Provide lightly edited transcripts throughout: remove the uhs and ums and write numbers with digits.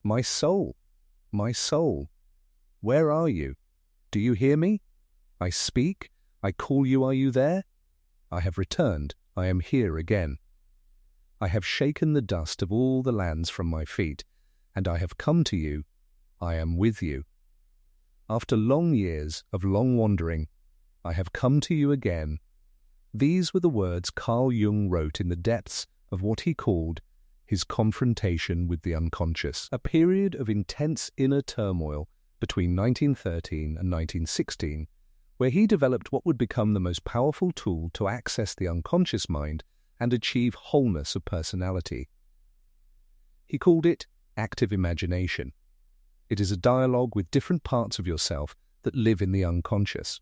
my soul, where are you? Do you hear me? I speak, I call you, are you there? I have returned, I am here again. I have shaken the dust of all the lands from my feet, and I have come to you, I am with you. After long years of long wandering, I have come to you again. These were the words Carl Jung wrote in the depths of what he called his confrontation with the unconscious, a period of intense inner turmoil between 1913 and 1916, where he developed what would become the most powerful tool to access the unconscious mind and achieve wholeness of personality. He called it active imagination. It is a dialogue with different parts of yourself that live in the unconscious.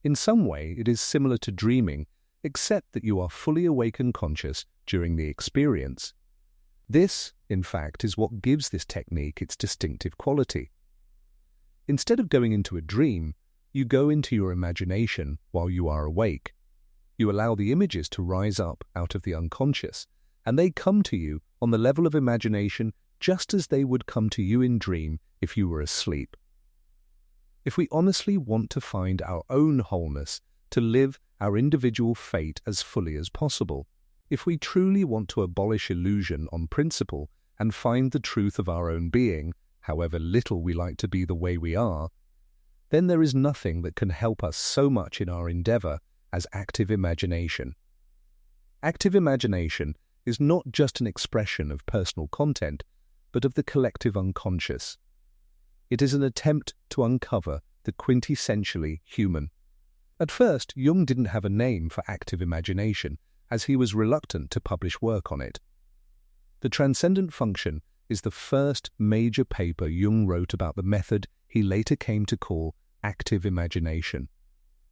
In some way, it is similar to dreaming, except that you are fully awake and conscious during the experience. This, in fact, is what gives this technique its distinctive quality. Instead of going into a dream, you go into your imagination while you are awake. You allow the images to rise up out of the unconscious, and they come to you on the level of imagination just as they would come to you in dream if you were asleep. If we honestly want to find our own wholeness, to live our individual fate as fully as possible, if we truly want to abolish illusion on principle and find the truth of our own being, however little we like to be the way we are, then there is nothing that can help us so much in our endeavor as active imagination. Active imagination is not just an expression of personal content, but of the collective unconscious. It is an attempt to uncover the quintessentially human. At first, Jung didn't have a name for active imagination, as he was reluctant to publish work on it. The Transcendent Function is the first major paper Jung wrote about the method he later came to call active imagination.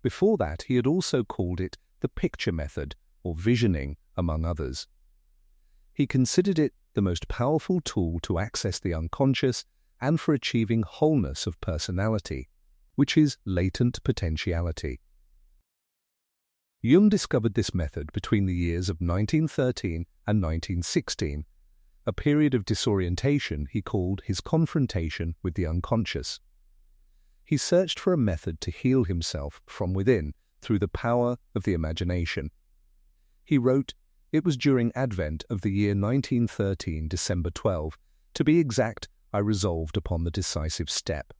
Before that, he had also called it the picture method, or visioning, among others. He considered it the most powerful tool to access the unconscious and for achieving wholeness of personality, which is latent potentiality. Jung discovered this method between the years of 1913 and 1916, a period of disorientation he called his confrontation with the unconscious. He searched for a method to heal himself from within through the power of the imagination. He wrote, "It was during Advent of the year 1913, December 12, to be exact, I resolved upon the decisive step.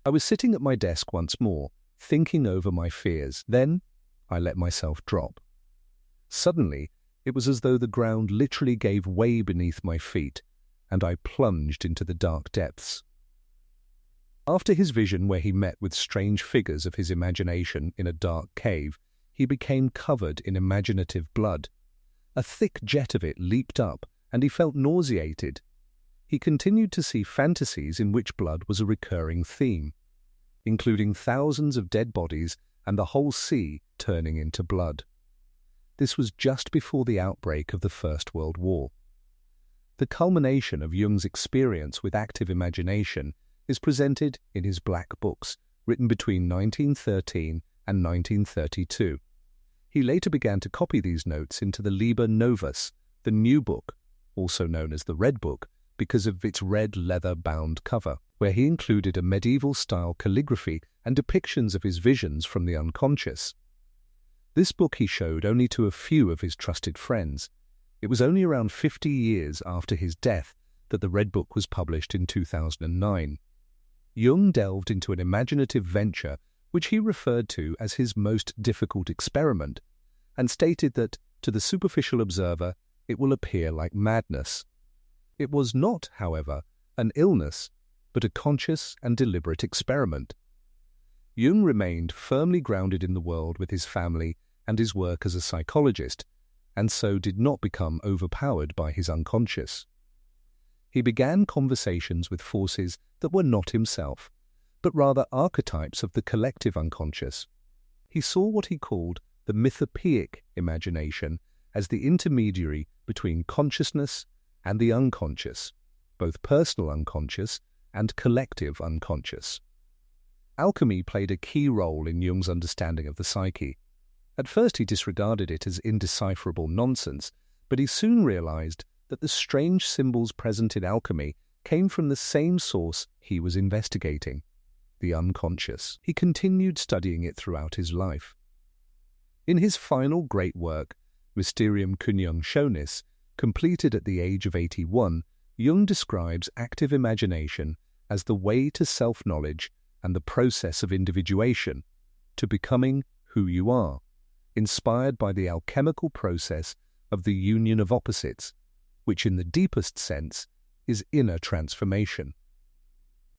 I was sitting at my desk once more, thinking over my fears. Then I let myself drop. Suddenly, it was as though the ground literally gave way beneath my feet, and I plunged into the dark depths." After his vision where he met with strange figures of his imagination in a dark cave, he became covered in imaginative blood. A thick jet of it leaped up, and he felt nauseated. He continued to see fantasies in which blood was a recurring theme, including thousands of dead bodies and the whole sea turning into blood. This was just before the outbreak of the First World War. The culmination of Jung's experience with active imagination is presented in his Black Books, written between 1913 and 1932. He later began to copy these notes into the Liber Novus, the New Book, also known as the Red Book, because of its red leather-bound cover, where he included a medieval-style calligraphy and depictions of his visions from the unconscious. This book he showed only to a few of his trusted friends. It was only around 50 years after his death that the Red Book was published in 2009. Jung delved into an imaginative venture which he referred to as his most difficult experiment, and stated that, to the superficial observer, it will appear like madness. It was not, however, an illness, but a conscious and deliberate experiment. Jung remained firmly grounded in the world with his family and his work as a psychologist, and so did not become overpowered by his unconscious. He began conversations with forces that were not himself, but rather archetypes of the collective unconscious. He saw what he called the mythopoeic imagination as the intermediary between consciousness and the unconscious, both personal unconscious and collective unconscious. Alchemy played a key role in Jung's understanding of the psyche. At first he disregarded it as indecipherable nonsense, but he soon realized that the strange symbols present in alchemy came from the same source he was investigating, the unconscious. He continued studying it throughout his life. In his final great work, Mysterium Conjunctionis, completed at the age of 81, Jung describes active imagination as the way to self-knowledge and the process of individuation, to becoming who you are, inspired by the alchemical process of the union of opposites, which in the deepest sense is inner transformation.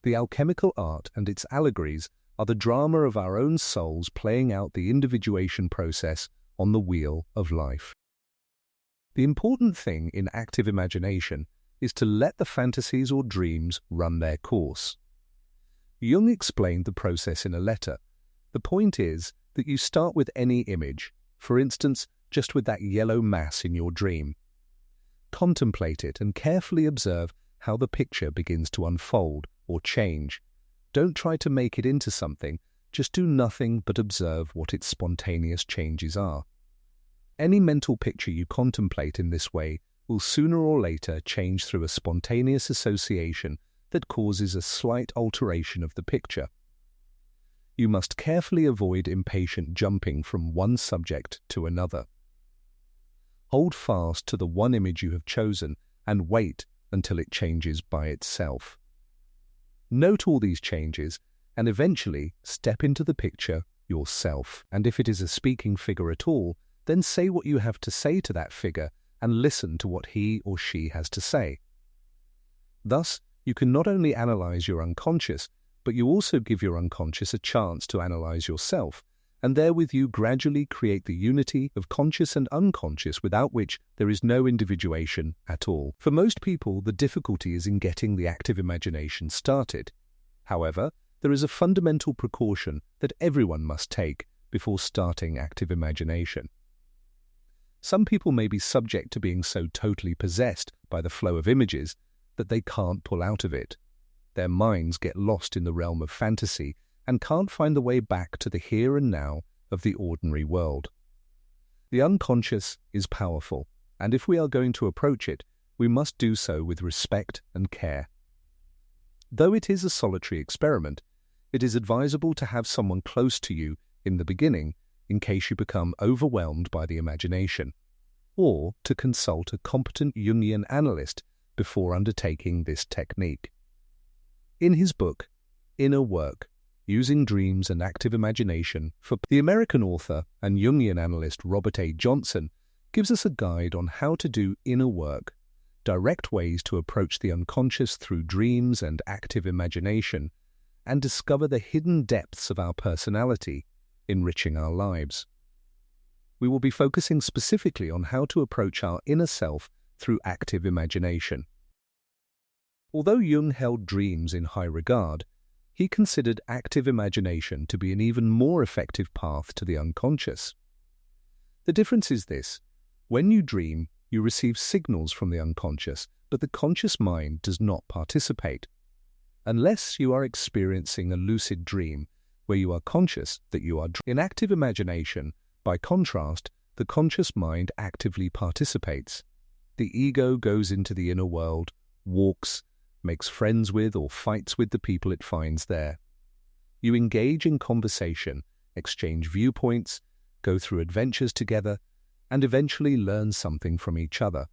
The alchemical art and its allegories are the drama of our own souls playing out the individuation process on the wheel of life. The important thing in active imagination is to let the fantasies or dreams run their course. Jung explained the process in a letter. The point is that you start with any image, for instance, just with that yellow mass in your dream. Contemplate it and carefully observe how the picture begins to unfold or change. Don't try to make it into something, just do nothing but observe what its spontaneous changes are. Any mental picture you contemplate in this way will sooner or later change through a spontaneous association that causes a slight alteration of the picture. You must carefully avoid impatient jumping from one subject to another. Hold fast to the one image you have chosen and wait until it changes by itself. Note all these changes and eventually step into the picture yourself. And if it is a speaking figure at all, then say what you have to say to that figure and listen to what he or she has to say. Thus, you can not only analyze your unconscious, but you also give your unconscious a chance to analyze yourself, and therewith you gradually create the unity of conscious and unconscious without which there is no individuation at all. For most people, the difficulty is in getting the active imagination started. However, there is a fundamental precaution that everyone must take before starting active imagination. Some people may be subject to being so totally possessed by the flow of images that they can't pull out of it. Their minds get lost in the realm of fantasy and can't find the way back to the here and now of the ordinary world. The unconscious is powerful, and if we are going to approach it, we must do so with respect and care. Though it is a solitary experiment, it is advisable to have someone close to you in the beginning in case you become overwhelmed by the imagination, or to consult a competent Jungian analyst before undertaking this technique. In his book, Inner Work, Using Dreams and Active Imagination, the American author and Jungian analyst Robert A. Johnson gives us a guide on how to do inner work, direct ways to approach the unconscious through dreams and active imagination, and discover the hidden depths of our personality, enriching our lives. We will be focusing specifically on how to approach our inner self through active imagination. Although Jung held dreams in high regard, he considered active imagination to be an even more effective path to the unconscious. The difference is this: when you dream, you receive signals from the unconscious, but the conscious mind does not participate. Unless you are experiencing a lucid dream where you are conscious that you are dreaming. In active imagination, by contrast, the conscious mind actively participates. The ego goes into the inner world, walks, makes friends with or fights with the people it finds there. You engage in conversation, exchange viewpoints, go through adventures together, and eventually learn something from each other.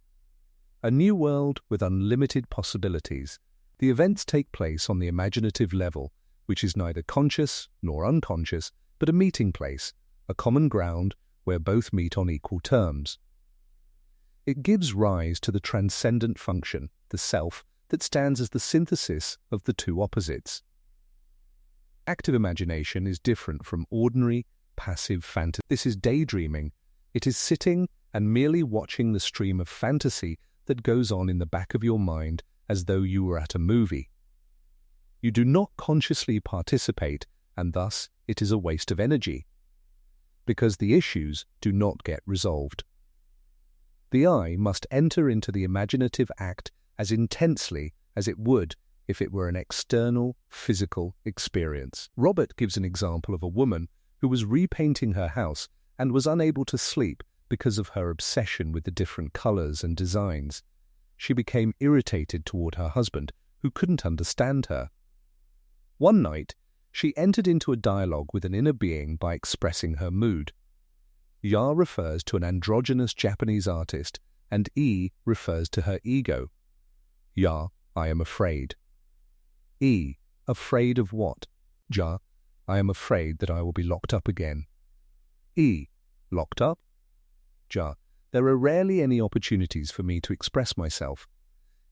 A new world with unlimited possibilities. The events take place on the imaginative level, which is neither conscious nor unconscious, but a meeting place, a common ground where both meet on equal terms. It gives rise to the transcendent function, the self, that stands as the synthesis of the two opposites. Active imagination is different from ordinary, passive fantasy. This is daydreaming. It is sitting and merely watching the stream of fantasy that goes on in the back of your mind as though you were at a movie. You do not consciously participate, and thus it is a waste of energy, because the issues do not get resolved. The I must enter into the imaginative act as intensely as it would if it were an external, physical experience. Robert gives an example of a woman who was repainting her house and was unable to sleep because of her obsession with the different colors and designs. she became irritated toward her husband, who couldn't understand her. One night, she entered into a dialogue with an inner being by expressing her mood. Ya refers to an androgynous Japanese artist, and E refers to her ego. Ya, I am afraid. E, afraid of what? Ja, I am afraid that I will be locked up again. E, locked up? Ja, there are rarely any opportunities for me to express myself.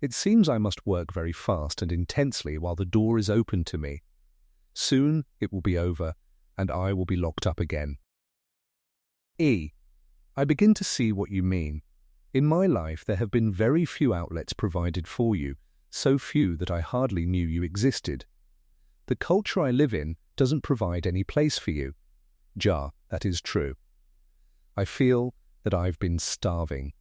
It seems I must work very fast and intensely while the door is open to me. Soon it will be over, and I will be locked up again. E, I begin to see what you mean. In my life there have been very few outlets provided for you, so few that I hardly knew you existed. The culture I live in doesn't provide any place for you. Ja, that is true. I feel that I've been starving.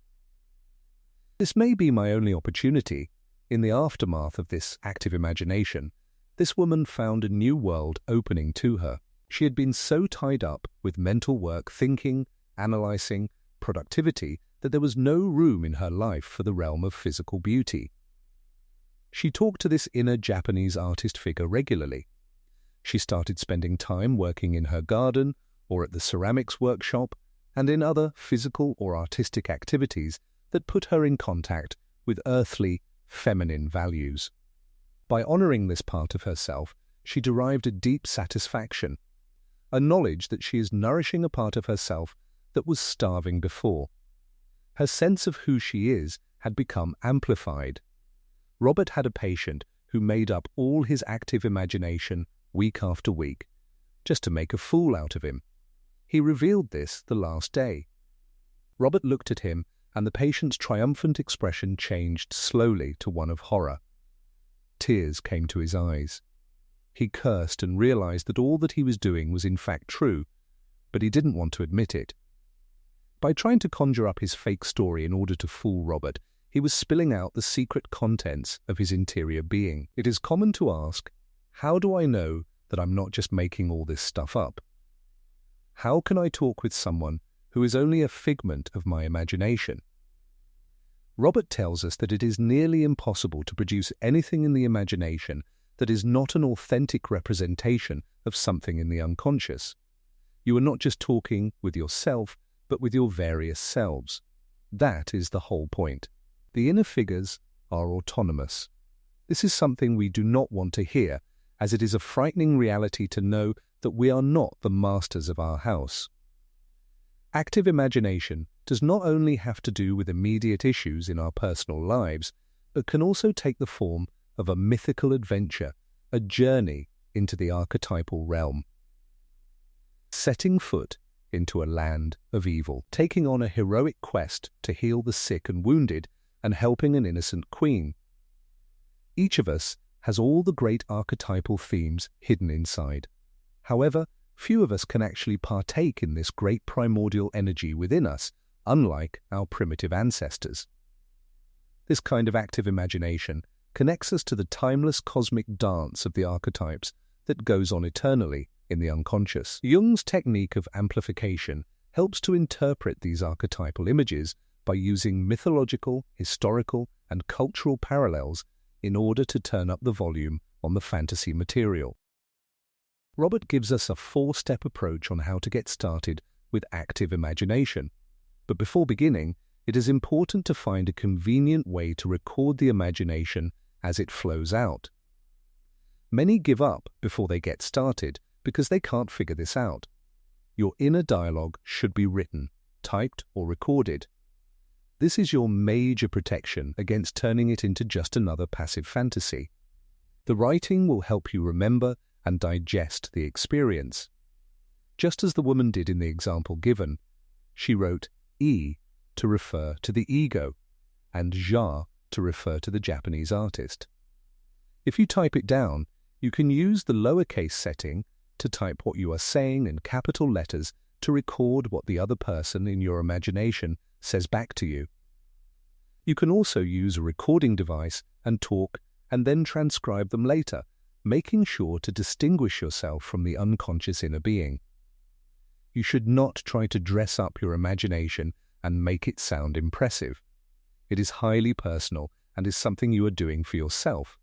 This may be my only opportunity. In the aftermath of this active imagination, this woman found a new world opening to her. She had been so tied up with mental work, thinking, analyzing, productivity, that there was no room in her life for the realm of physical beauty. She talked to this inner Japanese artist figure regularly. She started spending time working in her garden or at the ceramics workshop and in other physical or artistic activities that put her in contact with earthly, feminine values. By honoring this part of herself, she derived a deep satisfaction, a knowledge that she is nourishing a part of herself that was starving before. Her sense of who she is had become amplified. Robert had a patient who made up all his active imagination week after week, just to make a fool out of him. He revealed this the last day. Robert looked at him, and the patient's triumphant expression changed slowly to one of horror. Tears came to his eyes. He cursed and realized that all that he was doing was in fact true, but he didn't want to admit it. By trying to conjure up his fake story in order to fool Robert, he was spilling out the secret contents of his interior being. It is common to ask, how do I know that I'm not just making all this stuff up? How can I talk with someone who is only a figment of my imagination? Robert tells us that it is nearly impossible to produce anything in the imagination that is not an authentic representation of something in the unconscious. You are not just talking with yourself, but with your various selves. That is the whole point. The inner figures are autonomous. This is something we do not want to hear, as it is a frightening reality to know that we are not the masters of our house. Active imagination does not only have to do with immediate issues in our personal lives, but can also take the form of a mythical adventure, a journey into the archetypal realm. Setting foot into a land of evil, taking on a heroic quest to heal the sick and wounded, and helping an innocent queen. Each of us has all the great archetypal themes hidden inside. However, few of us can actually partake in this great primordial energy within us, unlike our primitive ancestors. This kind of active imagination connects us to the timeless cosmic dance of the archetypes that goes on eternally in the unconscious. Jung's technique of amplification helps to interpret these archetypal images by using mythological, historical, and cultural parallels in order to turn up the volume on the fantasy material. Robert gives us a 4-step approach on how to get started with active imagination. But before beginning, it is important to find a convenient way to record the imagination as it flows out. Many give up before they get started because they can't figure this out. Your inner dialogue should be written, typed, or recorded. This is your major protection against turning it into just another passive fantasy. The writing will help you remember and digest the experience. Just as the woman did in the example given, she wrote E to refer to the ego and Ja to refer to the Japanese artist. If you type it down, you can use the lowercase setting to type what you are saying in capital letters to record what the other person in your imagination says back to you. You can also use a recording device and talk and then transcribe them later, making sure to distinguish yourself from the unconscious inner being. You should not try to dress up your imagination and make it sound impressive. It is highly personal and is something you are doing for yourself.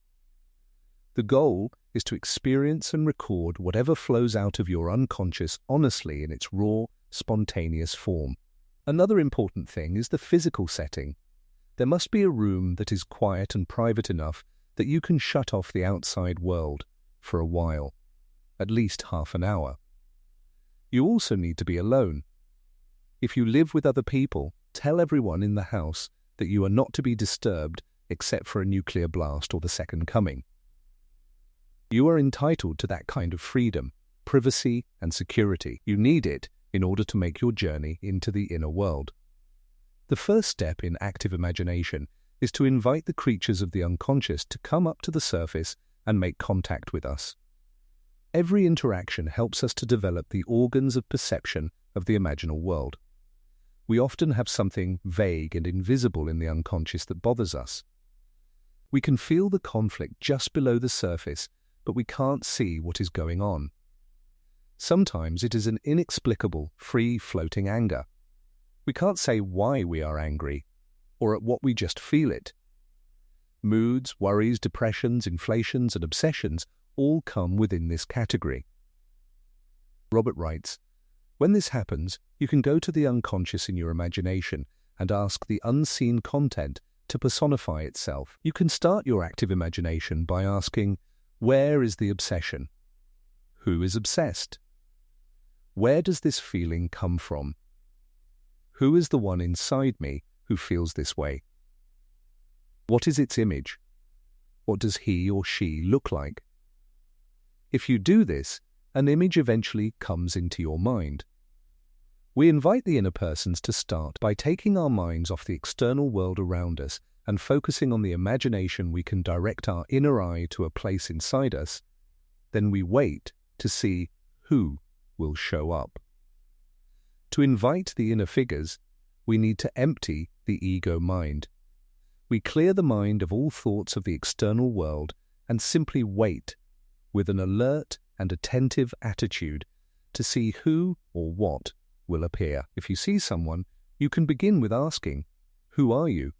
The goal is to experience and record whatever flows out of your unconscious honestly in its raw, spontaneous form. Another important thing is the physical setting. There must be a room that is quiet and private enough that you can shut off the outside world for a while, at least half an hour. You also need to be alone. If you live with other people, tell everyone in the house that you are not to be disturbed except for a nuclear blast or the second coming. You are entitled to that kind of freedom, privacy, and security. You need it in order to make your journey into the inner world. The first step in active imagination is to invite the creatures of the unconscious to come up to the surface and make contact with us. Every interaction helps us to develop the organs of perception of the imaginal world. We often have something vague and invisible in the unconscious that bothers us. We can feel the conflict just below the surface, but we can't see what is going on. Sometimes it is an inexplicable, free-floating anger. We can't say why we are angry, or at what we just feel it. Moods, worries, depressions, inflations, and obsessions all come within this category. Robert writes, "When this happens, you can go to the unconscious in your imagination and ask the unseen content to personify itself. You can start your active imagination by asking, where is the obsession? Who is obsessed? Where does this feeling come from? Who is the one inside me who feels this way? What is its image? What does he or she look like?" If you do this, an image eventually comes into your mind. We invite the inner persons to start by taking our minds off the external world around us and focusing on the imagination. We can direct our inner eye to a place inside us. Then we wait to see who will show up. To invite the inner figures, we need to empty the ego mind. We clear the mind of all thoughts of the external world and simply wait with an alert and attentive attitude to see who or what will appear. If you see someone, you can begin with asking, "Who are you?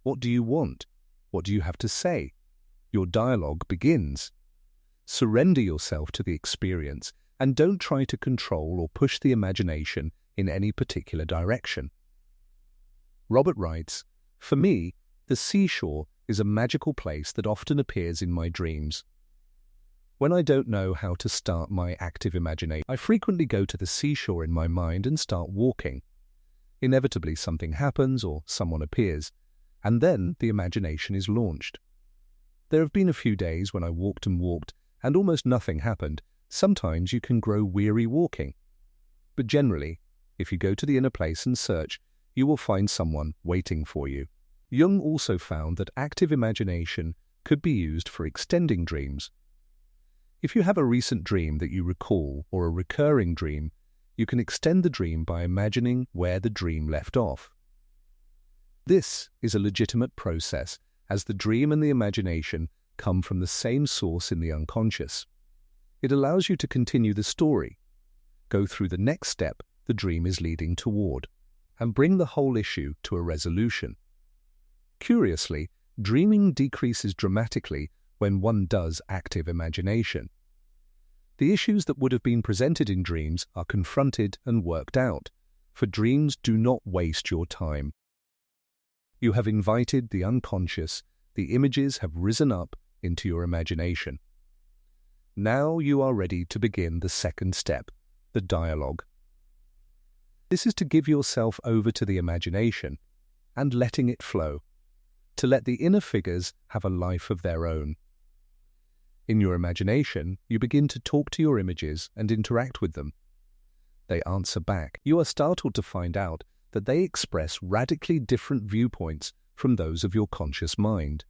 What do you want? What do you have to say?" Your dialogue begins. Surrender yourself to the experience and don't try to control or push the imagination in any particular direction. Robert writes, "For me, the seashore is a magical place that often appears in my dreams. When I don't know how to start my active imagination, I frequently go to the seashore in my mind and start walking. Inevitably something happens or someone appears, and then the imagination is launched. There have been a few days when I walked and almost nothing happened. Sometimes you can grow weary walking. But generally, if you go to the inner place and search, you will find someone waiting for you." Jung also found that active imagination could be used for extending dreams. If you have a recent dream that you recall or a recurring dream, you can extend the dream by imagining where the dream left off. This is a legitimate process, as the dream and the imagination come from the same source in the unconscious. It allows you to continue the story, go through the next step the dream is leading toward, and bring the whole issue to a resolution. Curiously, dreaming decreases dramatically when one does active imagination. The issues that would have been presented in dreams are confronted and worked out, for dreams do not waste your time. You have invited the unconscious, the images have risen up into your imagination. Now you are ready to begin the second step, the dialogue. This is to give yourself over to the imagination and letting it flow, to let the inner figures have a life of their own. In your imagination, you begin to talk to your images and interact with them. They answer back. You are startled to find out that they express radically different viewpoints from those of your conscious mind.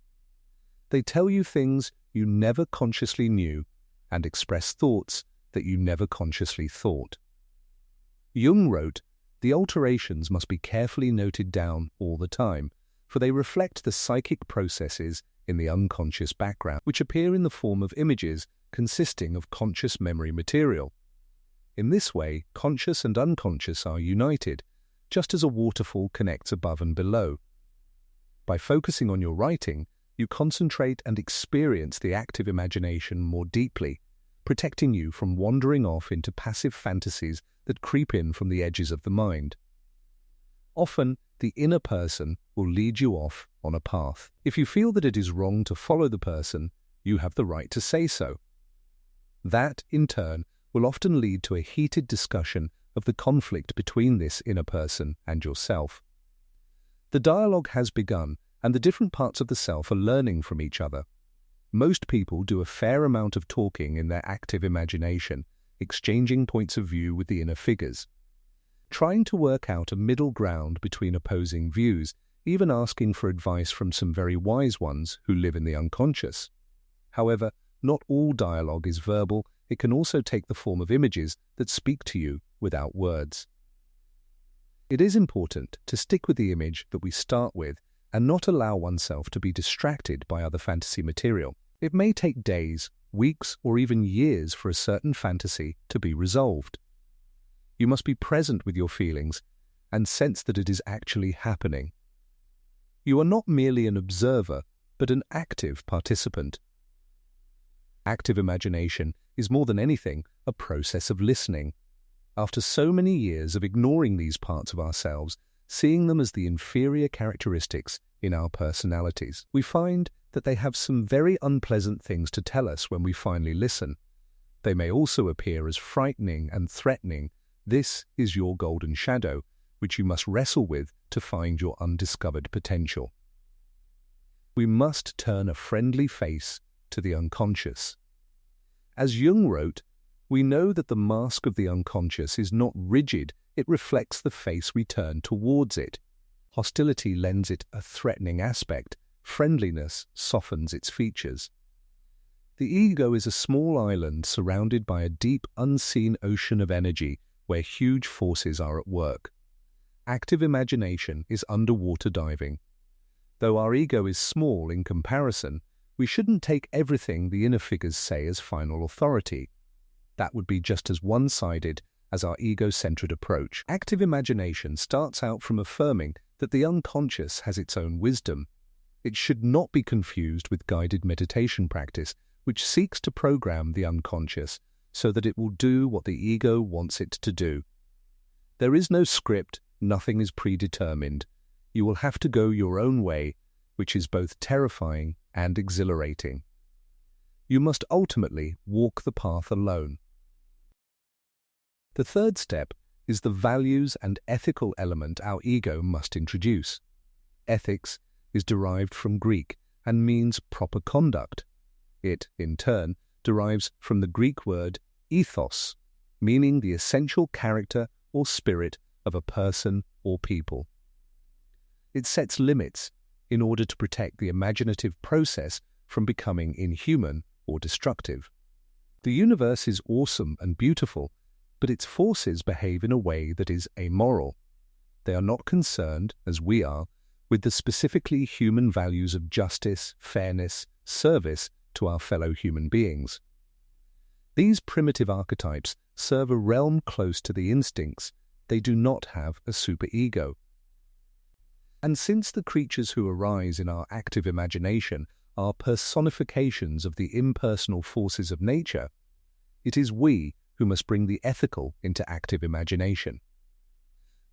They tell you things you never consciously knew and express thoughts that you never consciously thought. Jung wrote, "The alterations must be carefully noted down all the time, for they reflect the psychic processes in the unconscious background, which appear in the form of images consisting of conscious memory material. In this way, conscious and unconscious are united, just as a waterfall connects above and below. By focusing on your writing, you concentrate and experience the active imagination more deeply, protecting you from wandering off into passive fantasies that creep in from the edges of the mind. Often, the inner person will lead you off on a path. If you feel that it is wrong to follow the person, you have the right to say so. That, in turn, will often lead to a heated discussion of the conflict between this inner person and yourself. The dialogue has begun, and the different parts of the self are learning from each other. Most people do a fair amount of talking in their active imagination, exchanging points of view with the inner figures, trying to work out a middle ground between opposing views, even asking for advice from some very wise ones who live in the unconscious. However, not all dialogue is verbal. It can also take the form of images that speak to you without words. It is important to stick with the image that we start with and not allow oneself to be distracted by other fantasy material. It may take days, weeks, or even years for a certain fantasy to be resolved. You must be present with your feelings and sense that it is actually happening. You are not merely an observer, but an active participant. Active imagination is more than anything a process of listening. After so many years of ignoring these parts of ourselves, seeing them as the inferior characteristics in our personalities, we find that they have some very unpleasant things to tell us when we finally listen. They may also appear as frightening and threatening. This is your golden shadow, which you must wrestle with to find your undiscovered potential. We must turn a friendly face to the unconscious. As Jung wrote, we know that the mask of the unconscious is not rigid, it reflects the face we turn towards it. Hostility lends it a threatening aspect, friendliness softens its features. The ego is a small island surrounded by a deep, unseen ocean of energy where huge forces are at work. Active imagination is underwater diving. Though our ego is small in comparison, we shouldn't take everything the inner figures say as final authority. That would be just as one-sided as our ego-centered approach. Active imagination starts out from affirming that the unconscious has its own wisdom. It should not be confused with guided meditation practice, which seeks to program the unconscious so that it will do what the ego wants it to do. There is no script, nothing is predetermined. You will have to go your own way, which is both terrifying and exhilarating. You must ultimately walk the path alone. The third step is the values and ethical element our ego must introduce. Ethics is derived from Greek and means proper conduct. It, in turn, derives from the Greek word ethos, meaning the essential character or spirit of a person or people. It sets limits in order to protect the imaginative process from becoming inhuman or destructive. The universe is awesome and beautiful, but its forces behave in a way that is amoral. They are not concerned, as we are, with the specifically human values of justice, fairness, service to our fellow human beings. These primitive archetypes serve a realm close to the instincts. They do not have a superego. And since the creatures who arise in our active imagination are personifications of the impersonal forces of nature, it is we who must bring the ethical into active imagination.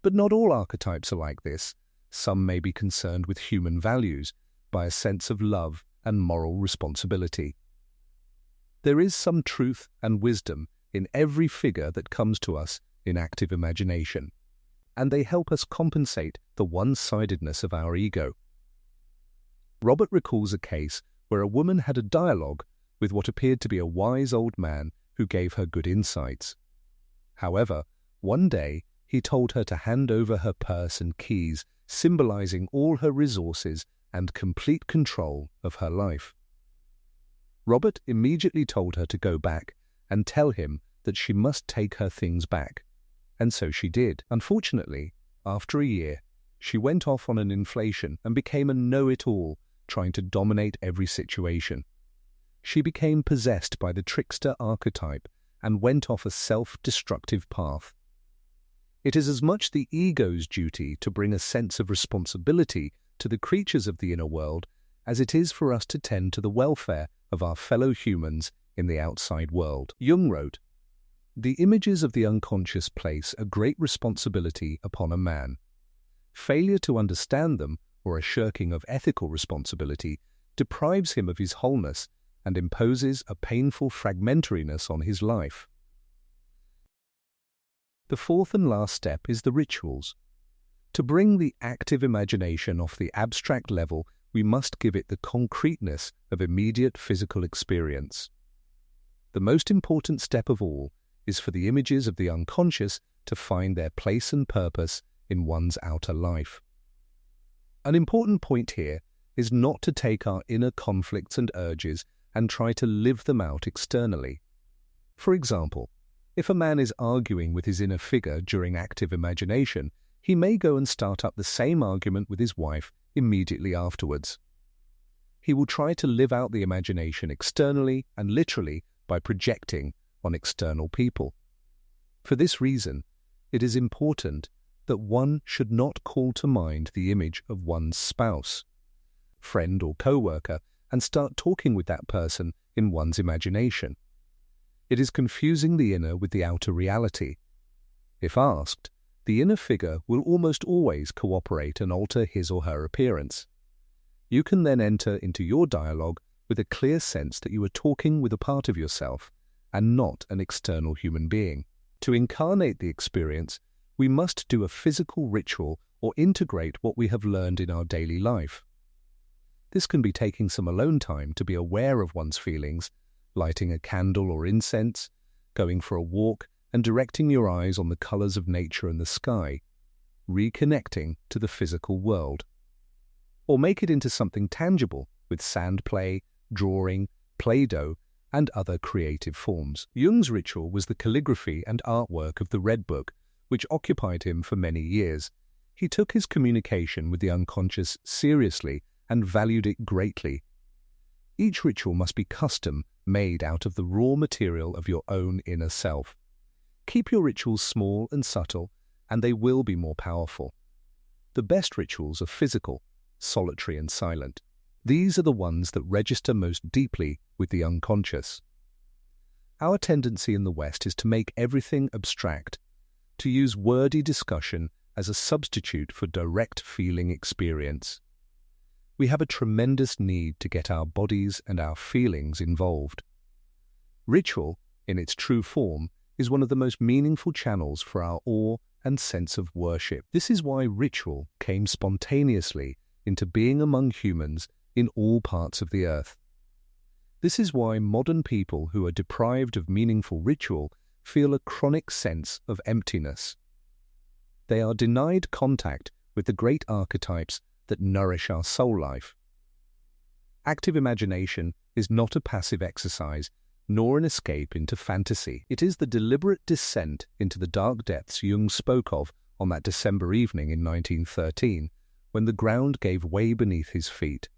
But not all archetypes are like this. Some may be concerned with human values by a sense of love and moral responsibility. There is some truth and wisdom in every figure that comes to us in active imagination, and they help us compensate the one-sidedness of our ego. Robert recalls a case where a woman had a dialogue with what appeared to be a wise old man who gave her good insights. However, one day he told her to hand over her purse and keys, symbolizing all her resources and complete control of her life. Robert immediately told her to go back and tell him that she must take her things back, and so she did. Unfortunately, after a year, she went off on an inflation and became a know-it-all, trying to dominate every situation. She became possessed by the trickster archetype and went off a self-destructive path. It is as much the ego's duty to bring a sense of responsibility to the creatures of the inner world as it is for us to tend to the welfare of our fellow humans in the outside world. Jung wrote, "The images of the unconscious place a great responsibility upon a man. Failure to understand them, or a shirking of ethical responsibility, deprives him of his wholeness and imposes a painful fragmentariness on his life." The fourth and last step is the rituals. To bring the active imagination off the abstract level, we must give it the concreteness of immediate physical experience. The most important step of all is for the images of the unconscious to find their place and purpose in one's outer life. An important point here is not to take our inner conflicts and urges and try to live them out externally. For example, if a man is arguing with his inner figure during active imagination, he may go and start up the same argument with his wife immediately afterwards. He will try to live out the imagination externally and literally by projecting on external people. For this reason, it is important that one should not call to mind the image of one's spouse, friend or co-worker and start talking with that person in one's imagination. It is confusing the inner with the outer reality. If asked, the inner figure will almost always cooperate and alter his or her appearance. You can then enter into your dialogue with a clear sense that you are talking with a part of yourself and not an external human being. To incarnate the experience, we must do a physical ritual or integrate what we have learned in our daily life. This can be taking some alone time to be aware of one's feelings, lighting a candle or incense, going for a walk, and directing your eyes on the colors of nature and the sky, reconnecting to the physical world. Or make it into something tangible with sand play, drawing, Play-Doh, and other creative forms. Jung's ritual was the calligraphy and artwork of the Red Book, which occupied him for many years. He took his communication with the unconscious seriously and valued it greatly. Each ritual must be custom, made out of the raw material of your own inner self. Keep your rituals small and subtle, and they will be more powerful. The best rituals are physical, solitary and silent. These are the ones that register most deeply with the unconscious. Our tendency in the West is to make everything abstract, to use wordy discussion as a substitute for direct feeling experience. We have a tremendous need to get our bodies and our feelings involved. Ritual, in its true form, is one of the most meaningful channels for our awe and sense of worship. This is why ritual came spontaneously into being among humans in all parts of the earth. This is why modern people who are deprived of meaningful ritual feel a chronic sense of emptiness. They are denied contact with the great archetypes that nourish our soul life. Active imagination is not a passive exercise, nor an escape into fantasy. It is the deliberate descent into the dark depths Jung spoke of on that December evening in 1913, when the ground gave way beneath his feet.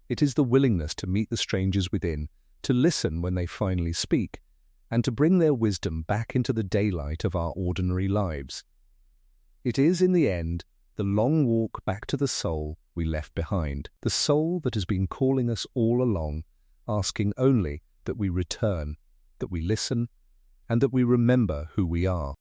It is the willingness to meet the strangers within, to listen when they finally speak, and to bring their wisdom back into the daylight of our ordinary lives. It is, in the end, the long walk back to the soul we left behind, the soul that has been calling us all along, asking only that we return, that we listen, and that we remember who we are.